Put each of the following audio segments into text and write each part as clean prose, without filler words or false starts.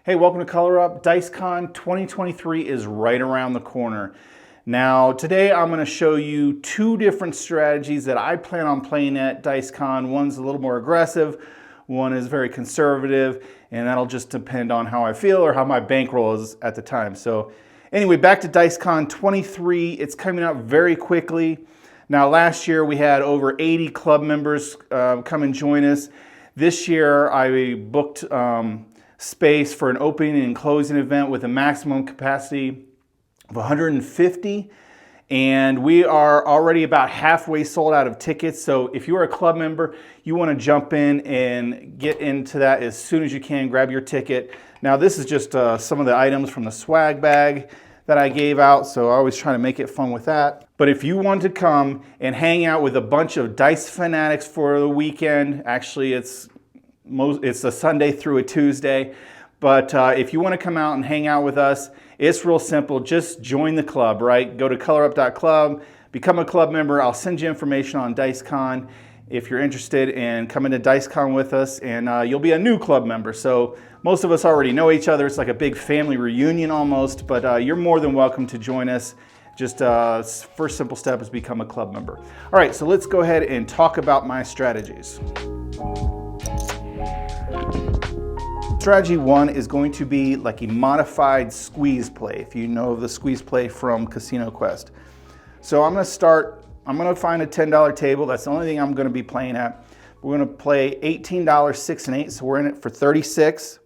Hey, welcome to Color Up. DiceCon 2023 is right around the corner. Now, today I'm going to show you two different strategies that I plan on playing at DiceCon. One's a little more aggressive, one is very conservative, and that'll just depend on how I feel or how my bankroll is at the time. So anyway, back to DiceCon 23. It's coming up very quickly. Now, last year we had over 80 club members come and join us. This year I booked space for an opening and closing event with a maximum capacity of 150, and we are already about halfway sold out of tickets. So if you're a club member, you want to jump in and get into that as soon as you can. Grab your ticket. Now this is just some of the items from the swag bag that I gave out, so I always try to make it fun with that. But if you want to come and hang out with a bunch of Dice fanatics for the weekend, actually it's a Sunday through a Tuesday, but if you want to come out and hang out with us, it's real simple. Just join the club, right? Go to colorup.club, become a club member. I'll send you information on DiceCon if you're interested in coming to DiceCon with us, and you'll be a new club member. So most of us already know each other. It's like a big family reunion almost, but you're more than welcome to join us. Just first simple step is become a club member. All right, so let's go ahead and talk about my strategies. Strategy one is going to be like a modified squeeze play, if you know the squeeze play from Casino Quest. So I'm going to find a $10 table. That's the only thing I'm going to be playing at. We're going to play $18 6 and 8, so we're in it for 36.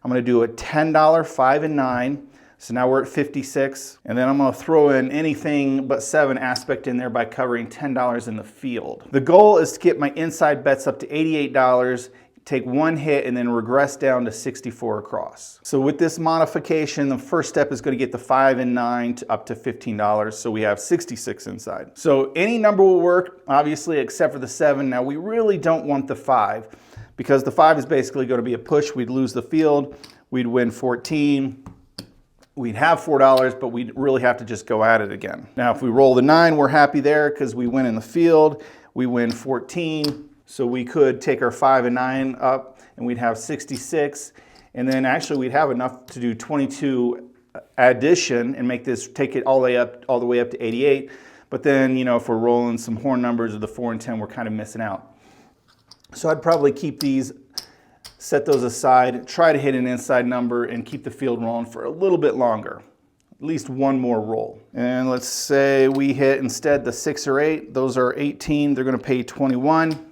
I'm going to do a $10 5 and 9, so now we're at 56. And then I'm going to throw in anything but 7 aspect in there by covering $10 in the field. The goal is to get my inside bets up to $88, take one hit, and then regress down to 64 across. So with this modification, the first step is going to get the 5 and 9 to up to $15, so we have 66 inside. So any number will work, obviously, except for the 7. Now we really don't want the 5, because the 5 is basically going to be a push. We'd lose the field, we'd win 14, we'd have $4, but we'd really have to just go at it again. Now if we roll the 9, we're happy there because we win in the field, we win 14, so we could take our 5 and 9 up and we'd have 66, and then actually we'd have enough to do 22 addition and make this, take it all the way up to 88. But then, you know, if we're rolling some horn numbers of the 4 and 10, we're kind of missing out. So I'd probably keep these, set those aside, try to hit an inside number and keep the field rolling for a little bit longer, at least one more roll. And let's say we hit instead the 6 or 8. Those are 18, they're going to pay 21.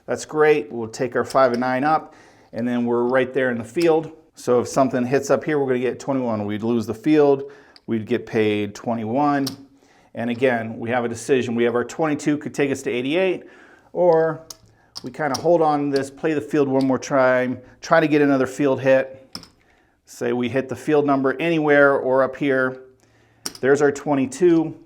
That's great. We'll take our 5 and 9 up, and then we're right there in the field. So if something hits up here, we're going to get 21. We'd lose the field. We'd get paid 21. And again, we have a decision. We have our 22 could take us to 88, or we kind of hold on to this, play the field one more time, try to get another field hit. Say we hit the field number anywhere or up here. There's our 22.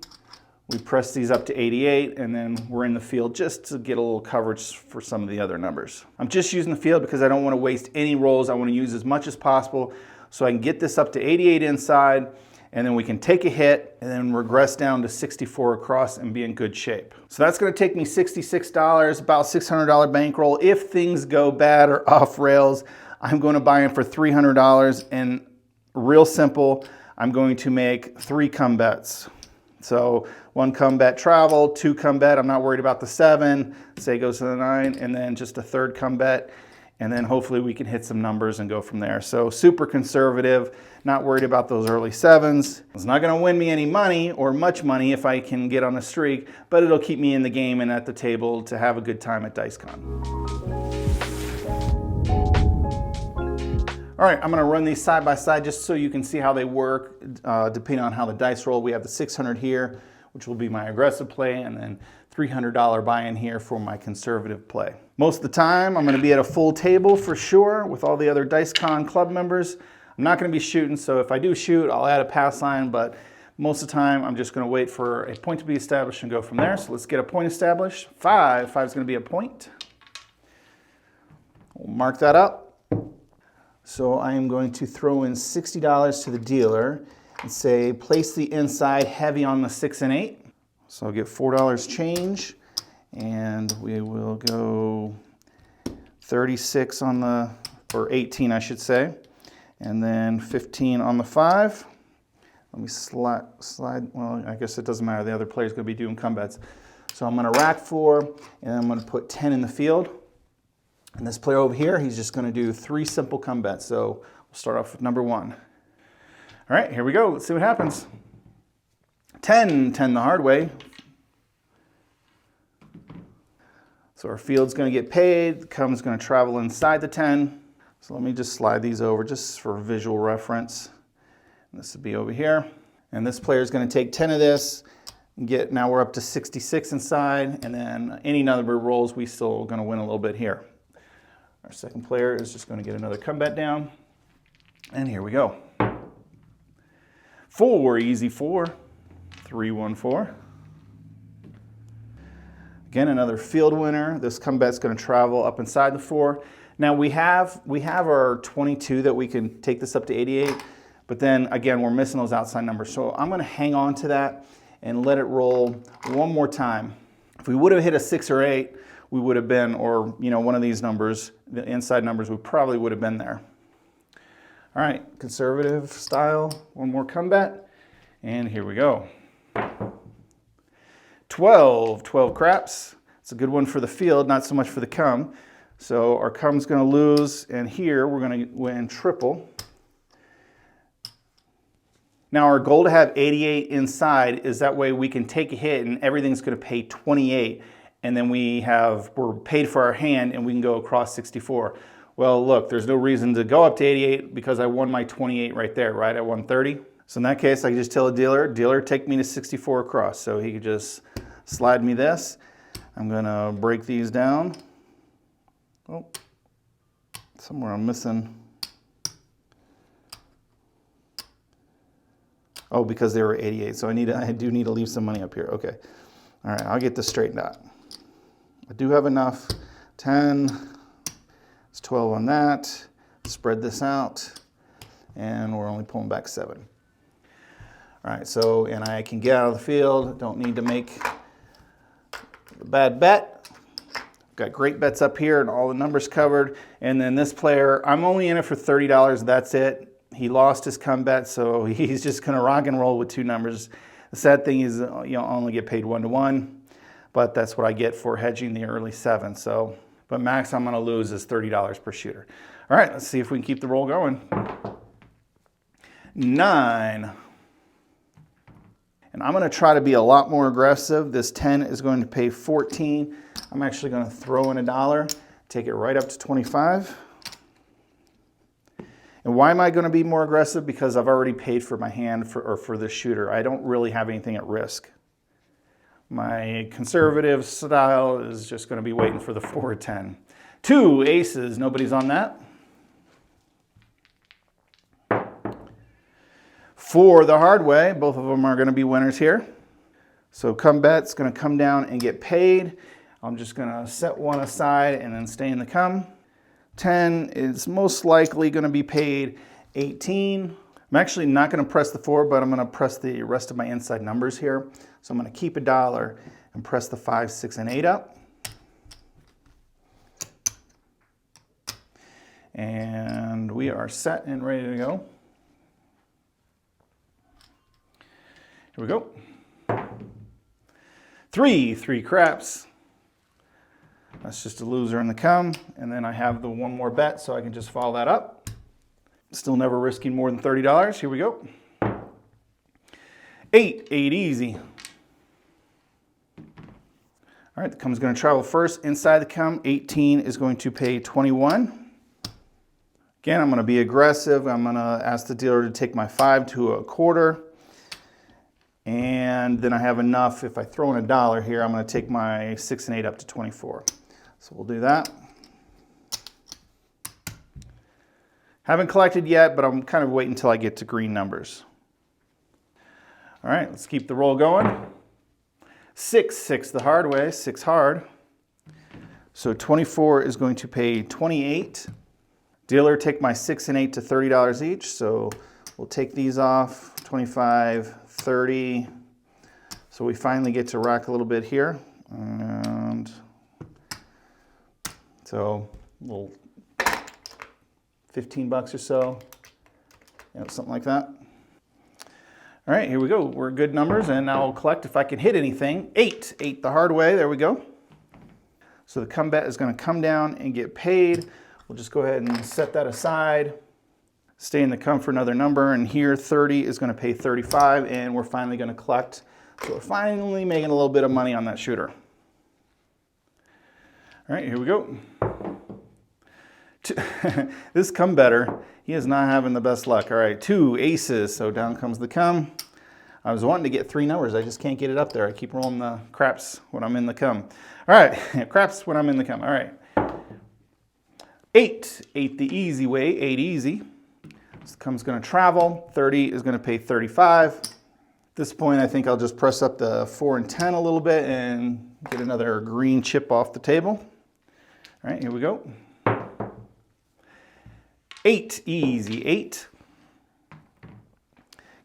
We press these up to 88, and then we're in the field just to get a little coverage for some of the other numbers. I'm just using the field because I don't want to waste any rolls. I want to use as much as possible so I can get this up to 88 inside, and then we can take a hit and then regress down to 64 across and be in good shape. So that's going to take me $66, about $600 bankroll. If things go bad or off rails, I'm going to buy in for $300, and real simple, I'm going to make 3 come bets. So 1 come bet travel, 2 come bet, I'm not worried about the 7, say it goes to the 9, and then just a 3rd come bet, and then hopefully we can hit some numbers and go from there. So super conservative, not worried about those early 7s. It's not going to win me any money or much money if I can get on a streak, but it'll keep me in the game and at the table to have a good time at DiceCon. All right, I'm going to run these side by side just so you can see how they work depending on how the dice roll. We have the 600 here, which will be my aggressive play, and then $300 buy-in here for my conservative play. Most of the time, I'm going to be at a full table for sure with all the other DiceCon club members. I'm not going to be shooting, so if I do shoot, I'll add a pass line, but most of the time, I'm just going to wait for a point to be established and go from there. So let's get a point established. 5 is going to be a point. We'll mark that up. So I am going to throw in $60 to the dealer and say, place the inside heavy on the 6 and 8. So I'll get $4 change, and we will go 36 on the, or 18 I should say. and then 15 on the 5. Let me slide, well, I guess it doesn't matter. The other player's gonna be doing come bets. So I'm gonna rack 4, and I'm gonna put 10 in the field. And this player over here, he's just gonna do 3 simple come bets. So we'll start off with number 1. All right, here we go. Let's see what happens. 10 the hard way. So our field's gonna get paid, the come's gonna travel inside the 10. So let me just slide these over just for visual reference. And this would be over here. And this player's gonna take 10 of this, and now we're up to 66 inside, and then any number of rolls, we still gonna win a little bit here. Our second player is just gonna get another come bet down. And here we go. 4, easy 4, 3, 1, 4. Again, another field winner. This come bet's gonna travel up inside the 4. Now we have our 22 that we can take this up to 88, but then again, we're missing those outside numbers. So I'm gonna hang on to that and let it roll one more time. If we would have hit a 6 or 8, we would have been, or one of these numbers, the inside numbers, we probably would have been there. All right, conservative style, one more come bet, and here we go. 12 craps. It's a good one for the field, not so much for the come. So our come's gonna lose, and here we're gonna win triple. Now our goal to have 88 inside is that way we can take a hit and everything's gonna pay 28, and then we're paid for our hand and we can go across 64. Well, look, there's no reason to go up to 88 because I won my 28 right there, right? I won 30. So in that case, I can just tell a dealer, take me to 64 across. So he could just slide me this. I'm gonna break these down. Oh, somewhere I'm missing. Oh, because they were 88, so I do need to leave some money up here. Okay, all right, I'll get this straightened out. I do have enough. 10, it's 12 on that. Spread this out, and we're only pulling back 7. All right, so, and I can get out of the field. Don't need to make a bad bet. Got great bets up here and all the numbers covered. And then this player, I'm only in it for $30, that's it. He lost his come bet, so he's just gonna rock and roll with 2 numbers. The sad thing is, only get paid 1-to-1, but that's what I get for hedging the early 7. So, but max I'm gonna lose is $30 per shooter. All right, let's see if we can keep the roll going. 9. And I'm gonna try to be a lot more aggressive. This 10 is going to pay 14. I'm actually gonna throw in $1, take it right up to 25. And why am I going to be more aggressive? Because I've already paid for my hand for the shooter. I don't really have anything at risk. My conservative style is just going to be waiting for the 4 or 10. 2 aces, nobody's on that. 4 the hard way, both of them are going to be winners here. So come bet's going to come down and get paid. I'm just going to set one aside and then stay in the come. 10 is most likely going to be paid 18. I'm actually not going to press the 4, but I'm going to press the rest of my inside numbers here. So I'm going to keep $1 and press the 5, 6, and 8 up. And we are set and ready to go. Here we go. 3 craps. That's just a loser in the come, and then I have the one more bet, so I can just follow that up. Still never risking more than $30. Here we go. 8 easy. All right, the come's going to travel first inside the come. 18 is going to pay 21. Again, I'm going to be aggressive. I'm going to ask the dealer to take my 5 to a quarter. And then I have enough. If I throw in $1 here, I'm going to take my 6 and 8 up to 24. So we'll do that. Haven't collected yet, but I'm kind of waiting until I get to green numbers. All right, let's keep the roll going. 6 the hard way, 6 hard. So 24 is going to pay 28. Dealer, take my 6 and 8 to $30 each. So we'll take these off, 25, 30. So we finally get to rack a little bit here. And so we'll $15 or so. something like that. All right, here we go. We're good numbers, and now I'll collect if I can hit anything. 8 the hard way. There we go. So the come bet is going to come down and get paid. We'll just go ahead and set that aside. Stay in the come for another number, and here 30 is going to pay 35, and we're finally going to collect. So we're finally making a little bit of money on that shooter. All right, here we go. This come better, he is not having the best luck. All right, 2 aces, so down comes the come. I was wanting to get 3 numbers, I just can't get it up there. I keep rolling the craps when I'm in the come. All right, craps when I'm in the come. All right, 8 the easy way, 8 easy. This come's gonna travel, 30 is gonna pay 35. At this point, I think I'll just press up the 4 and 10 a little bit and get another green chip off the table. All right, here we go. 8, easy, 8.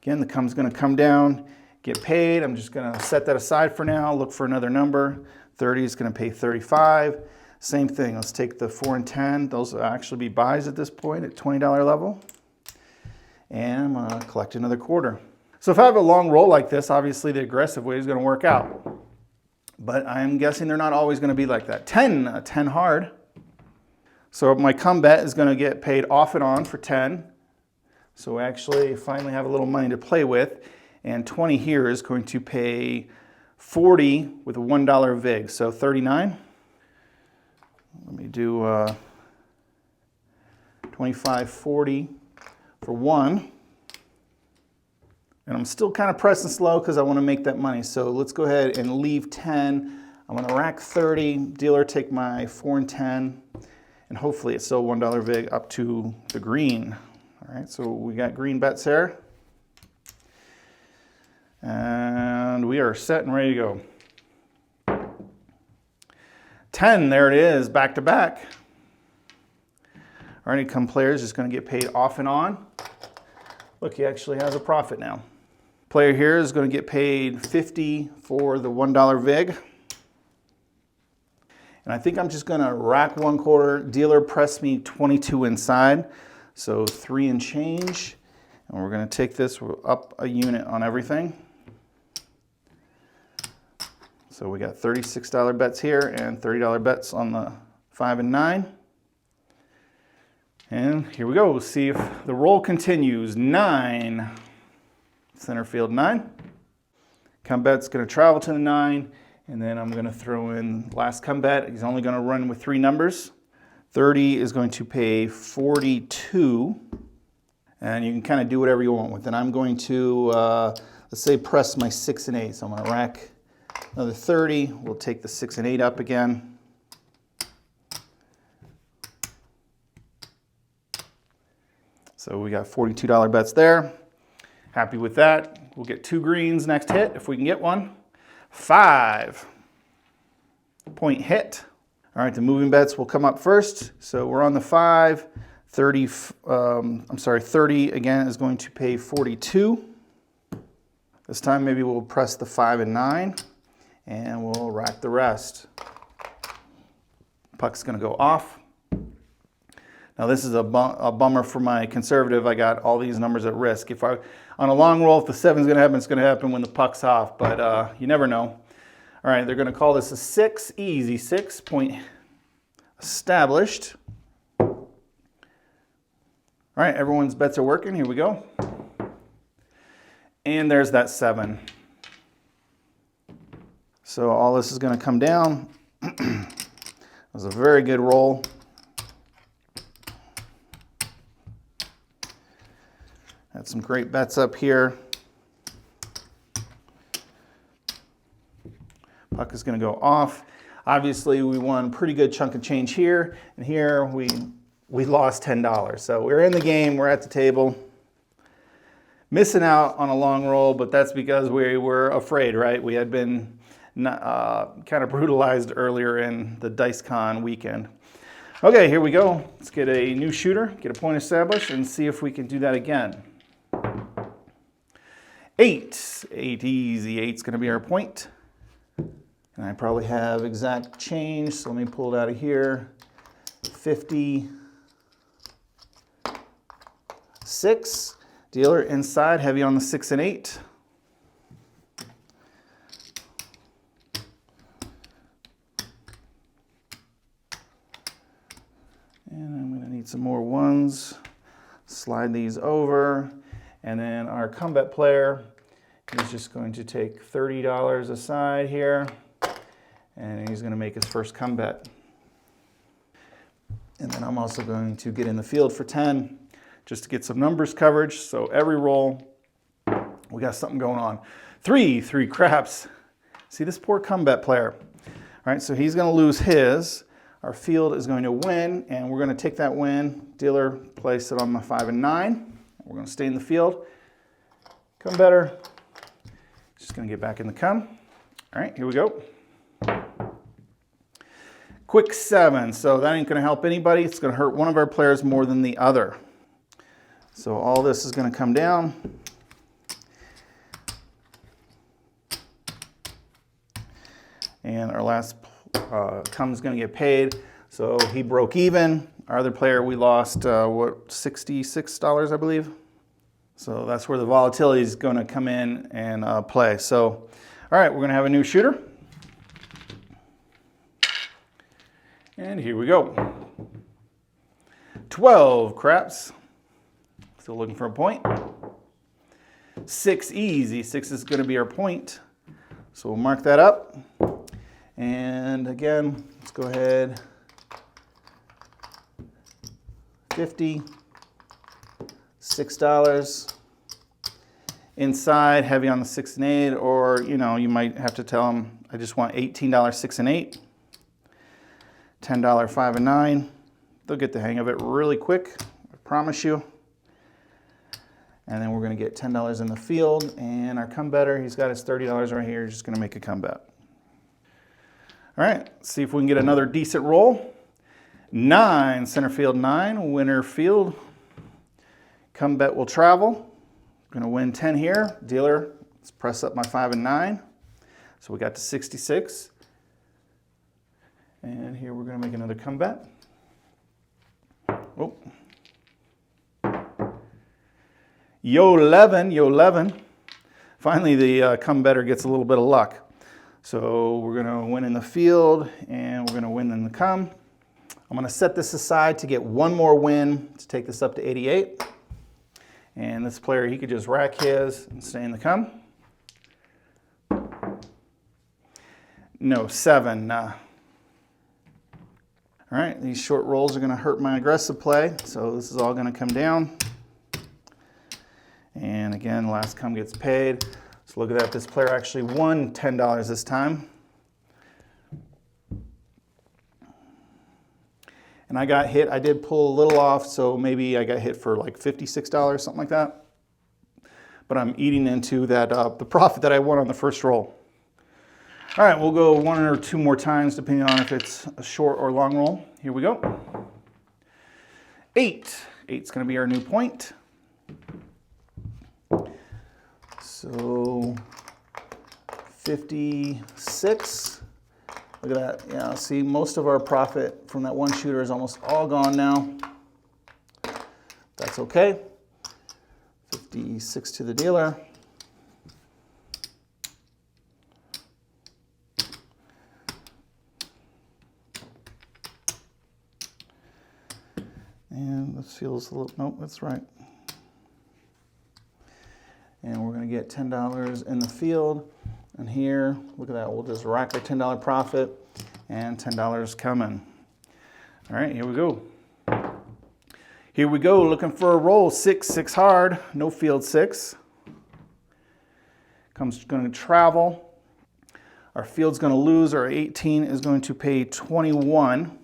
Again, the come's gonna come down, get paid. I'm just gonna set that aside for now, look for another number. 30 is gonna pay 35. Same thing, let's take the 4 and 10. Those will actually be buys at this point at $20 level. And I'm gonna collect another quarter. So if I have a long roll like this, obviously the aggressive way is gonna work out. But I'm guessing they're not always gonna be like that. 10 hard. So my come bet is going to get paid off and on for 10. So we actually finally have a little money to play with. And 20 here is going to pay 40 with a $1 vig. So 39. Let me do 25, 40 for 1. And I'm still kind of pressing slow because I want to make that money. So let's go ahead and leave 10. I'm going to rack 30. Dealer, take my 4 and 10. And hopefully it's still $1 vig up to the green. All right, so we got green bets here. And we are set and ready to go. 10, there it is, back to back. Our income player is just gonna get paid off and on. Look, he actually has a profit now. Player here is gonna get paid 50 for the $1 vig. And I think I'm just gonna rack 1 quarter. Dealer press me 22 inside. So 3 and change. And we're gonna take this up a unit on everything. So we got $36 bets here and $30 bets on the 5 and 9. And here we go. We'll see if the roll continues. 9, center field 9. Come bet's gonna travel to the 9. And then I'm gonna throw in last come bet. He's only gonna run with 3 numbers. 30 is going to pay 42. And you can kind of do whatever you want with it. I'm going to, let's say, press my 6 and 8. So I'm gonna rack another 30. We'll take the 6 and 8 up again. So we got $42 bets there. Happy with that. We'll get 2 greens next hit if we can get one. 5 point hit. All right, the moving bets will come up first. So we're on the 5. 30 again is going to pay 42. This time maybe we'll press the 5 and 9 and we'll rack the rest. Puck's gonna go off. Now this is a bummer for my conservative. I got all these numbers at risk. If on a long roll, if the 7's gonna happen, it's gonna happen when the puck's off, but you never know. All right, they're gonna call this a 6, easy 6 point established. All right, everyone's bets are working, here we go. And there's that 7. So all this is gonna come down. It was a very good roll. Had some great bets up here. Puck is going to go off. Obviously, we won a pretty good chunk of change here, and here we lost $10. So we're in the game, we're at the table. Missing out on a long roll, but that's because we were afraid, right? We had been kind of brutalized earlier in the DiceCon weekend. Okay, here we go. Let's get a new shooter, get a point established, and see if we can do that again. 8 easy, 8's gonna be our point. And I probably have exact change, so let me pull it out of here. 50, 6. Dealer inside, heavy on the 6 and 8. And I'm going to need some more ones. Slide these over. And then our comeback player is just going to take $30 aside here. And he's going to make his first comeback. And then I'm also going to get in the field for 10 just to get some numbers coverage. So every roll, we got something going on. 3 craps. See this poor comeback player. All right, so he's going to lose his. Our field is going to win, and we're going to take that win. Dealer, place it on my 5 and 9. We're going to stay in the field. Come better. Just going to get back in the come. All right, here we go. Quick 7. So that ain't going to help anybody. It's going to hurt one of our players more than the other. So all this is going to come down. And our last come is going to get paid. So he broke even. Our other player, we lost, what, $66, I believe? So that's where the volatility is going to come in and play. So, all right, we're going to have a new shooter. And here we go. 12 craps. Still looking for a point. 6 easy. 6 is going to be our point. So we'll mark that up. And again, let's go ahead. 50. $6. Inside, heavy on the 6 and 8, or you know, you might have to tell them, I just want $18 6 and 8. $10 5 and 9. They'll get the hang of it really quick, I promise you. And then we're going to get $10 in the field, and our come better, he's got his $30 right here. He's just going to make a comeback. All right, let's see if we can get another decent roll. 9, center field 9, winner field. Come bet will travel. Going to win 10 here. Dealer, let's press up my 5 and 9. So we got to 66. And here we're going to make another comeback. Oh. Yo 11. Finally, the come better gets a little bit of luck. So we're going to win in the field, and we're going to win in the come. I'm going to set this aside to get one more win to take this up to 88. And this player, he could just rack his and stay in the come. No, 7. All right, these short rolls are going to hurt my aggressive play, so this is all going to come down. And again, last come gets paid. So look at that, this player actually won $10 this time. And I got hit, I did pull a little off, so maybe I got hit for like $56, something like that. But I'm eating into that the profit that I won on the first roll. All right, we'll go 1 or 2 more times, depending on if it's a short or long roll. Here we go. 8. 8's going to be our new point. So 56. Look at that. Yeah, see, most of our profit from that one shooter is almost all gone now. That's okay. 56 to the dealer. And this feels a little, nope, that's right. And we're going to get $10 in the field. And here, look at that, we'll just rack our $10 profit and $10 coming. All right, here we go. Here we go, looking for a roll. 6 hard, no field 6. Comes going to travel. Our field's going to lose. Our 18 is going to pay 21.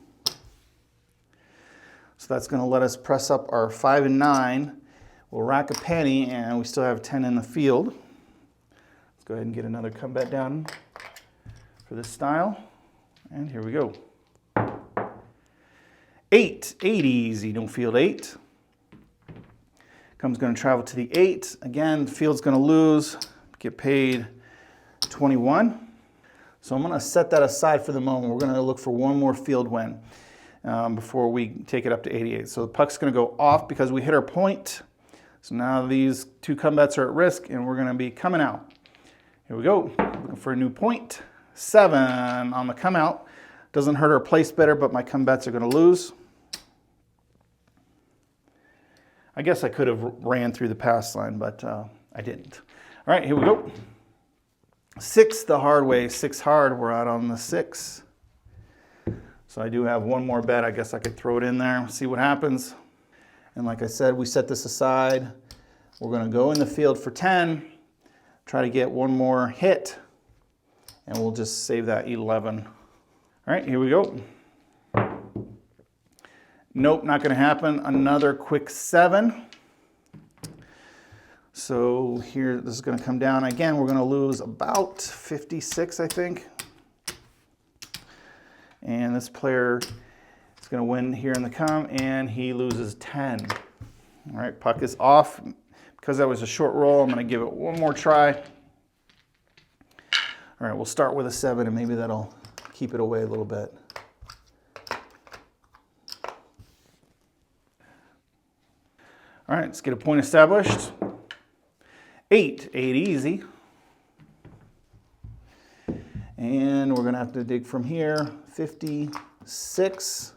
So that's going to let us press up our 5 and 9. We'll rack a penny, and we still have 10 in the field. Let's go ahead and get another comeback down for this style. And here we go. 8 easy, no field 8. Comes going to travel to the 8. Again, the field's going to lose, get paid 21. So I'm going to set that aside for the moment. We're going to look for one more field win before we take it up to 88. So the puck's going to go off because we hit our point. So now these two come bets are at risk, and we're going to be coming out. Here we go. Looking for a new point. 7 on the come out. Doesn't hurt our place better, but my come bets are going to lose. I guess I could have ran through the pass line, but I didn't. All right, here we go. 6 the hard way, 6 hard. We're out on the 6. So I do have one more bet. I guess I could throw it in there, see what happens. And like I said, we set this aside. We're going to go in the field for 10, try to get one more hit, and we'll just save that 11. All right, here we go. Nope, not going to happen. Another quick 7. So here, this is going to come down. Again, we're going to lose about 56, I think. And this player is going to win here in the come, and he loses 10. All right, puck is off. Because that was a short roll, I'm going to give it one more try. All right, we'll start with a 7, and maybe that'll keep it away a little bit. All right, let's get a point established. 8 easy. And we're going to have to dig from here. 56.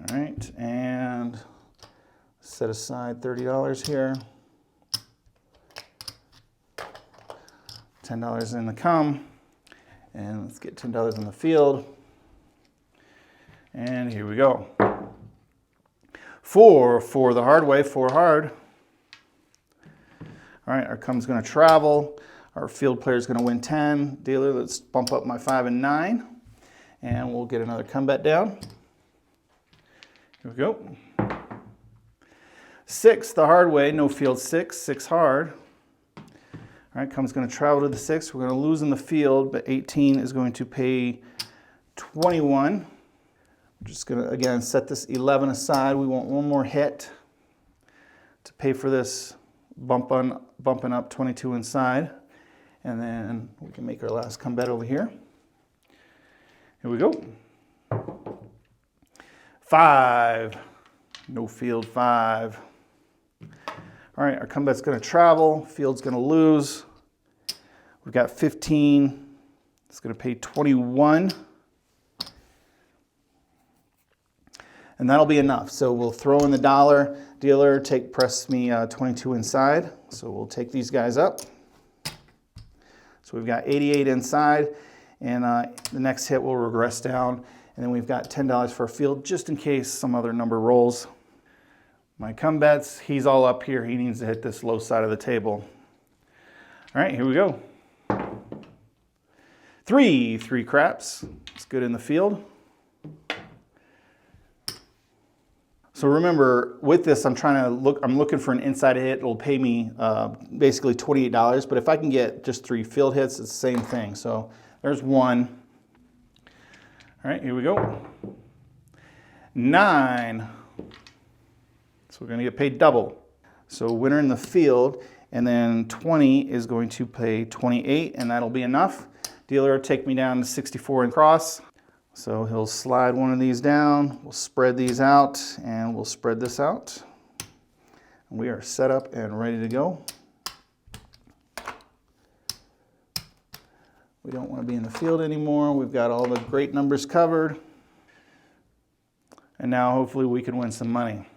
All right, and set aside $30 here. $10 in the come, and let's get $10 in the field. And here we go. 4 for the hard way, 4 hard. All right, our come's going to travel. Our field player's going to win 10. Dealer, let's bump up my 5 and 9, and we'll get another come bet down. Here we go. 6 the hard way, no field 6, 6 hard. All right, come's going to travel to the 6. We're going to lose in the field, but 18 is going to pay 21. We're just going to, again, set this 11 aside. We want one more hit to pay for this bumping up 22 inside. And then we can make our last come bet over here. Here we go. 5. No field 5. All right, our come bet's going to travel. Field's going to lose. We've got 15. It's going to pay 21. And that'll be enough. So we'll throw in the dollar. Dealer, press me 22 inside. So we'll take these guys up. So we've got 88 inside. And the next hit will regress down. And then we've got $10 for a field, just in case some other number rolls. My come bets, he's all up here. He needs to hit this low side of the table. All right, here we go. 3 craps. It's good in the field. So remember, with this, I'm looking for an inside hit. It'll pay me basically $28. But if I can get just 3 field hits, it's the same thing. So there's 1. All right, here we go. 9. So we're going to get paid double. So winner in the field, and then 20 is going to pay 28, and that'll be enough. Dealer, take me down to 64 and cross. So he'll slide one of these down. We'll spread these out, and we'll spread this out. We are set up and ready to go. We don't want to be in the field anymore. We've got all the great numbers covered. And now hopefully we can win some money.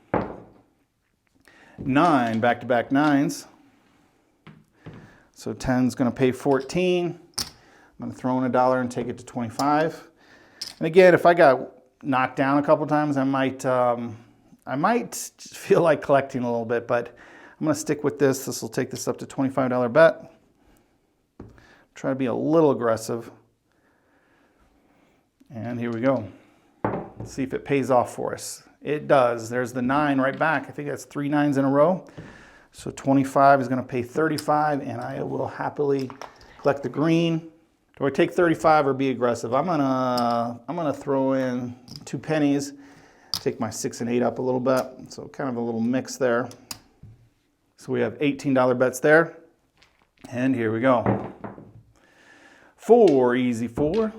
9, back-to-back 9s. So 10's going to pay 14. I'm going to throw in a dollar and take it to 25. And again, if I got knocked down a couple times, I might feel like collecting a little bit, but I'm going to stick with this. This will take this up to $25 bet. Try to be a little aggressive. And here we go. Let's see if it pays off for us. It does. There's the 9 right back. I think that's 3 9s in a row. So 25 is going to pay 35, and I will happily collect the green. Do I take 35 or be aggressive? I'm gonna throw in 2 pennies, take my 6 and 8 up a little bit. So kind of a little mix there. So we have $18 bets there. And here we go. 4, easy 4. All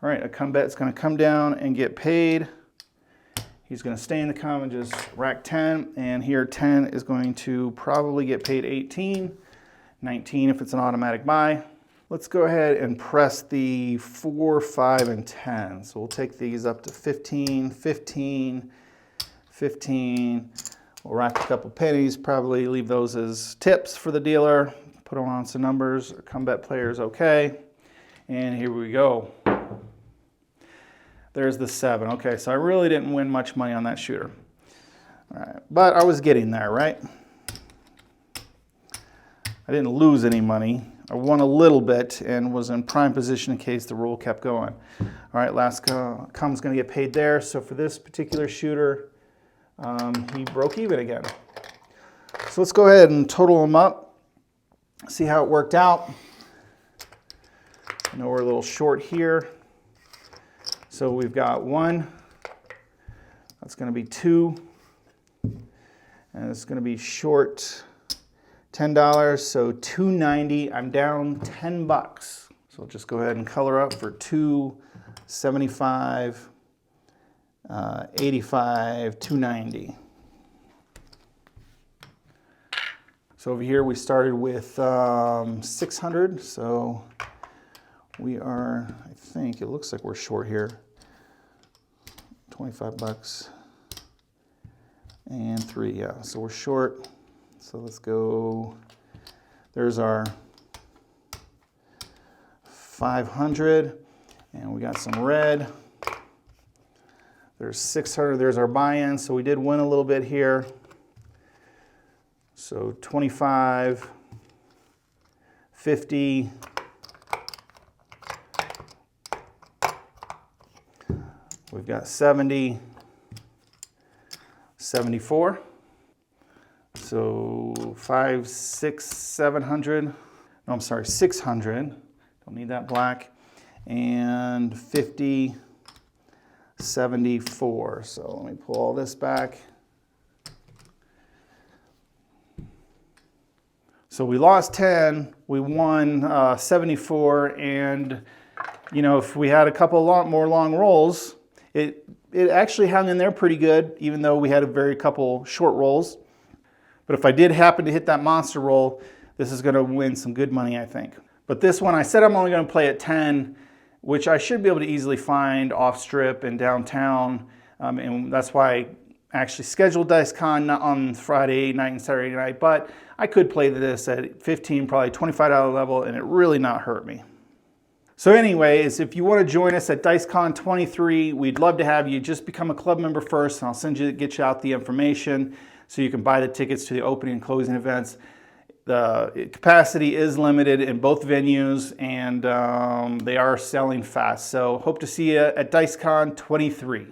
right, a come bet's gonna come down and get paid. He's gonna stay in the come and just rack 10, and here 10 is going to probably get paid 18, 19 if it's an automatic buy. Let's go ahead and press the 4, 5, and 10. So we'll take these up to 15, 15, 15. We'll rack a couple pennies, probably leave those as tips for the dealer. Put on some numbers. Our come bet player is okay. And here we go. There's the 7. Okay, so I really didn't win much money on that shooter. All right, but I was getting there, right? I didn't lose any money. I won a little bit and was in prime position in case the roll kept going. All right, last come's gonna get paid there. So for this particular shooter, he broke even again. So let's go ahead and total them up. See how it worked out. I know we're a little short here. So we've got 1, that's gonna be 2, and it's gonna be short $10, so $2.90. I'm down 10 bucks. So I'll just go ahead and color up for 275, 85, 290. So over here we started with 600, so we are, I think, it looks like we're short here. 25 bucks and 3, yeah, so we're short. So let's go, there's our 500, and we got some red. There's 600, there's our buy-in, so we did win a little bit here. So 25, 50, we've got 70, 74. So 5, 6, 700. No, I'm sorry, 600. Don't need that black. And 50, 74. So let me pull all this back. So we lost 10, we won 74, and you know, if we had a couple more long rolls, it actually hung in there pretty good, even though we had a very couple short rolls. But if I did happen to hit that monster roll, this is gonna win some good money, I think. But this one, I said I'm only gonna play at 10, which I should be able to easily find off strip and downtown, and that's why I actually scheduled DiceCon on Friday night and Saturday night, but I could play this at 15, probably $25 level, and it really not hurt me. So anyways, if you want to join us at DiceCon 23, we'd love to have you. Just become a club member first, and I'll get you out the information so you can buy the tickets to the opening and closing events. The capacity is limited in both venues, and they are selling fast. So hope to see you at DiceCon 23.